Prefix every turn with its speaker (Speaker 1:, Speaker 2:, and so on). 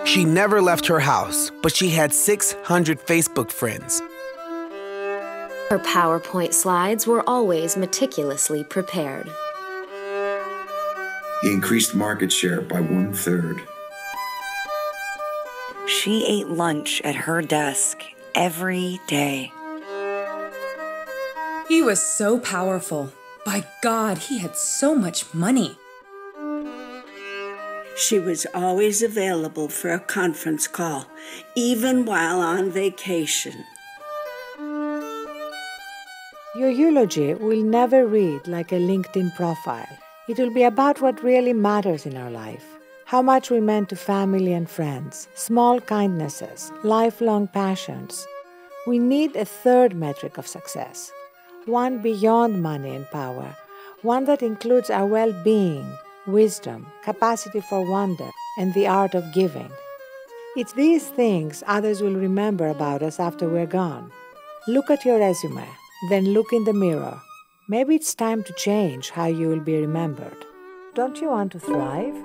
Speaker 1: She never left her house, but she had 600 Facebook friends.
Speaker 2: Her PowerPoint slides were always meticulously prepared.
Speaker 3: He increased market share by 1/3.
Speaker 4: She ate lunch at her desk every day.
Speaker 5: He was so powerful. By God, he had so much money.
Speaker 6: She was always available for a conference call, even while on vacation.
Speaker 7: Your eulogy will never read like a LinkedIn profile. It will be about what really matters in our life. How much we meant to family and friends, small kindnesses, lifelong passions. We need a third metric of success, one beyond money and power, one that includes our well-being, wisdom, capacity for wonder, and the art of giving. It's these things others will remember about us after we're gone. Look at your resume, then look in the mirror. Maybe it's time to change how you will be remembered. Don't you want to thrive?